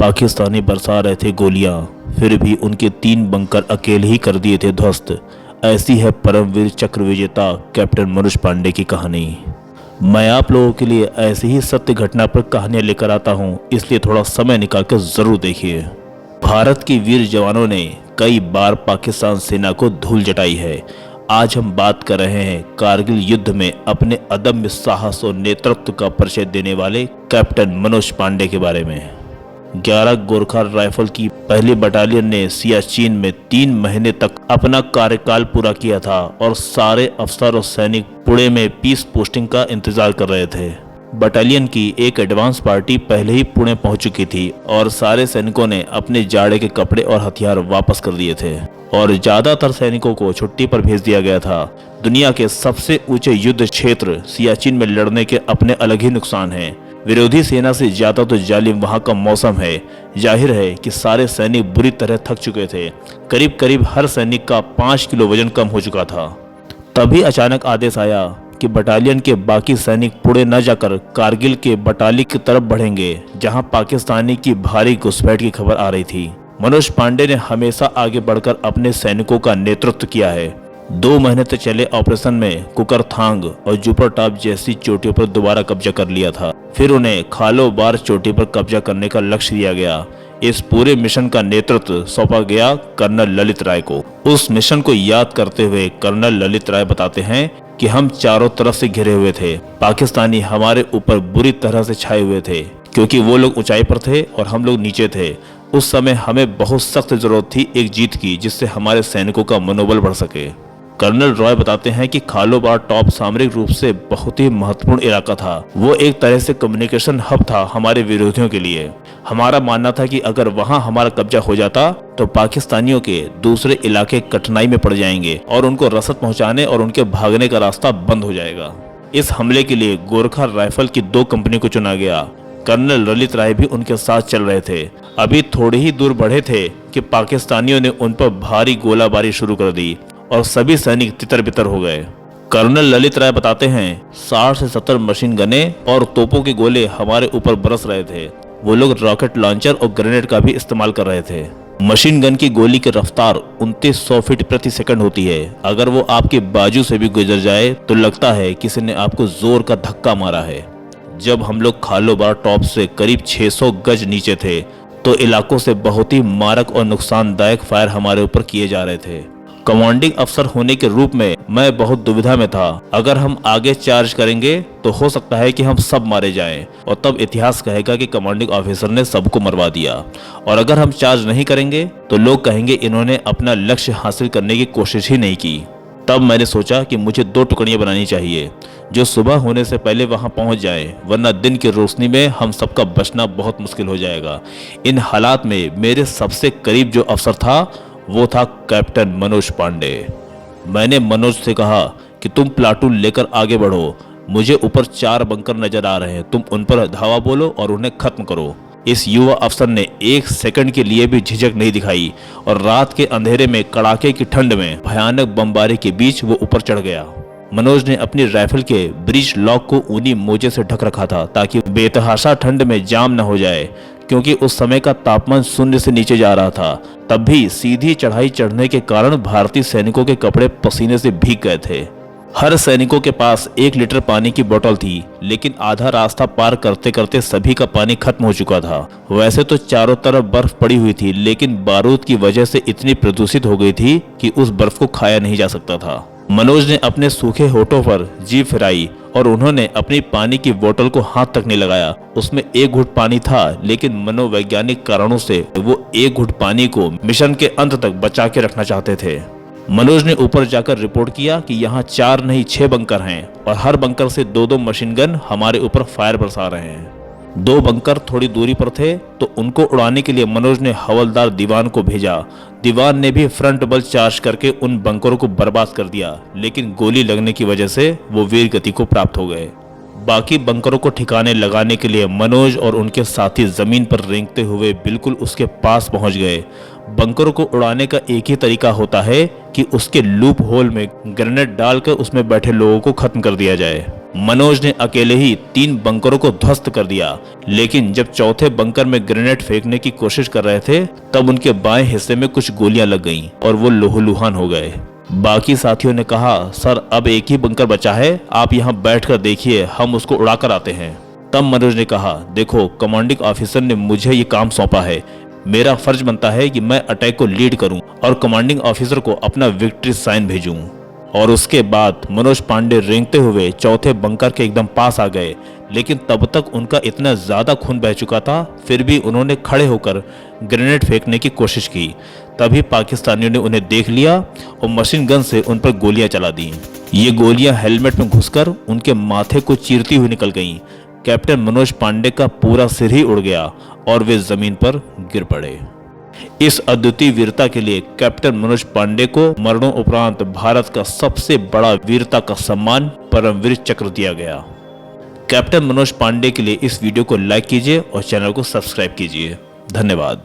पाकिस्तानी बरसा रहे थे गोलियां, फिर भी उनके 3 बंकर अकेले ही कर दिए थे ध्वस्त। ऐसी है परमवीर चक्र विजेता कैप्टन मनोज पांडे की कहानी। मैं आप लोगों के लिए ऐसी ही सत्य घटना पर कहानियां लेकर आता हूं, इसलिए थोड़ा समय निकाल कर जरूर देखिए। भारत के वीर जवानों ने कई बार पाकिस्तान सेना को धूल चटाई है। आज हम बात कर रहे हैं कारगिल युद्ध में अपने अदम्य साहस और नेतृत्व का परिचय देने वाले कैप्टन मनोज पांडे के बारे में। 11 गोरखा राइफल की पहली बटालियन ने सियाचिन में 3 महीने तक अपना कार्यकाल पूरा किया था और सारे अफसर और सैनिक पुणे में पीस पोस्टिंग का इंतजार कर रहे थे। बटालियन की एक एडवांस पार्टी पहले ही पुणे पहुंच चुकी थी और सारे सैनिकों ने अपने जाड़े के कपड़े और हथियार वापस कर दिए थे और ज्यादातर सैनिकों को छुट्टी पर भेज दिया गया था। दुनिया के सबसे ऊंचे युद्ध क्षेत्र सियाचिन में लड़ने के अपने अलग ही नुकसान हैं। विरोधी सेना से ज्यादा तो जालिम वहां का मौसम है। जाहिर है कि सारे सैनिक बुरी तरह थक चुके थे। करीब करीब हर सैनिक का 5 किलो वजन कम हो चुका था। तभी अचानक आदेश आया कि बटालियन के बाकी सैनिक पुणे न जाकर कारगिल के बटाली की तरफ बढ़ेंगे, जहां पाकिस्तानी की भारी घुसपैठ की खबर आ रही थी। मनोज पांडे ने हमेशा आगे बढ़कर अपने सैनिकों का नेतृत्व किया है। 2 महीने तक चले ऑपरेशन में कुकरथांग और जुपर टॉप जैसी चोटियों पर दोबारा कब्जा कर लिया था। फिर उन्हें खालोबार चोटी पर कब्जा करने का लक्ष्य दिया गया। इस पूरे मिशन का नेतृत्व सौंपा गया कर्नल ललित राय को। उस मिशन को याद करते हुए कर्नल ललित राय बताते हैं कि हम चारों तरफ से घिरे हुए थे। पाकिस्तानी हमारे ऊपर बुरी तरह से छाए हुए थे क्योंकि वो लोग ऊंचाई पर थे और हम लोग नीचे थे। उस समय हमें बहुत सख्त जरूरत थी एक जीत की, जिससे हमारे सैनिकों का मनोबल बढ़ सके। कर्नल रॉय बताते हैं कि खालोबार टॉप सामरिक रूप से बहुत ही महत्वपूर्ण इलाका था। वो एक तरह से कम्युनिकेशन हब था हमारे विरोधियों के लिए। हमारा मानना था कि अगर वहां हमारा कब्जा हो जाता तो पाकिस्तानियों के दूसरे इलाके कठिनाई में पड़ जाएंगे और उनको रसद पहुंचाने और उनके भागने का रास्ता बंद हो जाएगा। इस हमले के लिए गोरखा राइफल की 2 कंपनी को चुना गया। कर्नल ललित राय भी उनके साथ चल रहे थे। अभी थोड़ी ही दूर बढ़े थे कि पाकिस्तानियों ने उन पर भारी गोलाबारी शुरू कर दी और सभी सैनिक तितर बितर हो गए। कर्नल ललित राय बताते हैं 60 से 70 मशीन गने और तोपों के गोले हमारे ऊपर बरस रहे थे। वो लोग रॉकेट लॉन्चर और ग्रेनेड का भी इस्तेमाल कर रहे थे। मशीन गन की गोली की रफ्तार 2900 फीट प्रति सेकंड होती है। अगर वो आपके बाजू से भी गुजर जाए तो लगता है किसी ने आपको जोर का धक्का मारा है। जब हम लोग खालोबार टॉप से करीब 600 गज नीचे थे तो इलाकों से बहुत ही मारक और नुकसानदायक फायर हमारे ऊपर किए जा रहे थे। कमांडिंग अफसर होने के रूप में मैं बहुत दुविधा में था। अगर हम आगे चार्ज करेंगे तो हो सकता है कि हम सब मारे जाएं और तब इतिहास कहेगा कि कमांडिंग ऑफिसर ने सबको मरवा दिया, और अगर हम चार्ज नहीं करेंगे तो लोग कहेंगे इन्होंने अपना लक्ष्य हासिल करने की कोशिश ही नहीं की। तब मैंने सोचा कि मुझे 2 टुकड़ियां बनानी चाहिए जो सुबह होने से पहले वहां पहुंच जाए, वरना दिन की रोशनी में हम सबका बचना बहुत मुश्किल हो जाएगा। इन हालात में मेरे सबसे करीब जो अफसर था वो था कैप्टन मनोज पांडे। मैंने मनोज से कहा कि तुम प्लाटून लेकर आगे बढ़ो। मुझे ऊपर 4 बंकर नजर आ रहे हैं, तुम उन पर धावा बोलो और उन्हें खत्म करो। इस युवा अफसर ने 1 सेकंड के लिए भी झिझक नहीं दिखाई और रात के अंधेरे में कड़ाके की ठंड में भयानक बमबारी के बीच वो ऊपर चढ़ गया। मनोज ने अपनी राइफल के ब्रीच लॉक को ऊनी मोजे से ढक रखा था ताकि बेतहाशा ठंड में जाम न हो जाए, क्योंकि उस समय का तापमान 0 से नीचे जा रहा था। तब भी सीधी चढ़ाई चढ़ने के कारण भारतीय सैनिकों के कपड़े पसीने से भीग गए थे। हर सैनिकों के पास 1 लीटर पानी की बोतल थी, लेकिन आधा रास्ता पार करते करते सभी का पानी खत्म हो चुका था। वैसे तो चारों तरफ बर्फ पड़ी हुई थी, लेकिन बारूद की वजह से इतनी प्रदूषित हो गई थी कि उस बर्फ को खाया नहीं जा सकता था। मनोज ने अपने सूखे होठों पर जीभ फिराई और उन्होंने अपनी पानी की बोतल को हाथ तक नहीं लगाया। उसमें 1 घुट पानी था, लेकिन मनोवैज्ञानिक कारणों से वो 1 घुट पानी को मिशन के अंत तक बचा के रखना चाहते थे। मनोज ने ऊपर जाकर रिपोर्ट किया कि यहाँ 4 नहीं 6 बंकर हैं और हर बंकर से 2-2 मशीन गन हमारे ऊपर फायर बरसा रहे हैं। 2 बंकर थोड़ी दूरी पर थे तो उनको उड़ाने के लिए मनोज ने हवलदार दीवान को भेजा। दीवान ने भी फ्रंट बल चार्ज करके उन बंकरों को बर्बाद कर दिया, लेकिन गोली लगने की वजह से वो वीर गति को प्राप्त हो गए। बाकी बंकरों को ठिकाने लगाने के लिए मनोज और उनके साथी जमीन पर रेंगते हुए बिल्कुल उसके पास पहुंच गए। बंकरों को उड़ाने का एक ही तरीका होता है कि उसके लूप होल में ग्रेनेड डालकर उसमें बैठे लोगों को खत्म कर दिया जाए। मनोज ने अकेले ही 3 बंकरों को ध्वस्त कर दिया, लेकिन जब चौथे बंकर में ग्रेनेड फेंकने की कोशिश कर रहे थे तब उनके बाएं हिस्से में कुछ गोलियां लग गईं और वो लहूलुहान हो गए। बाकी साथियों ने कहा, सर अब एक ही बंकर बचा है, आप यहाँ बैठकर देखिए, हम उसको उड़ाकर आते हैं। तब मनोज ने कहा, देखो कमांडिंग ऑफिसर ने मुझे ये काम सौंपा है, मेरा फर्ज बनता है कि मैं अटैक को लीड करूं और कमांडिंग ऑफिसर को अपना विक्ट्री साइन भेजूं। और उसके बाद मनोज पांडे रेंगते हुए चौथे बंकर के एकदम पास आ गए, लेकिन तब तक उनका इतना ज्यादा खून बह चुका था, फिर भी उन्होंने खड़े होकर ग्रेनेड फेंकने की कोशिश की। तभी पाकिस्तानियों ने उन्हें देख लिया और मशीन गन से उन पर गोलियां चला दी। ये गोलियां हेलमेट में घुसकर उनके माथे को चीरती हुई निकल गईं। कैप्टन मनोज पांडे का पूरा सिर ही उड़ गया और वे जमीन पर गिर पड़े। इस अद्वितीय वीरता के लिए कैप्टन मनोज पांडे को मरणोपरांत भारत का सबसे बड़ा वीरता का सम्मान परमवीर चक्र दिया गया। कैप्टन मनोज पांडे के लिए इस वीडियो को लाइक कीजिए और चैनल को सब्सक्राइब कीजिए। धन्यवाद।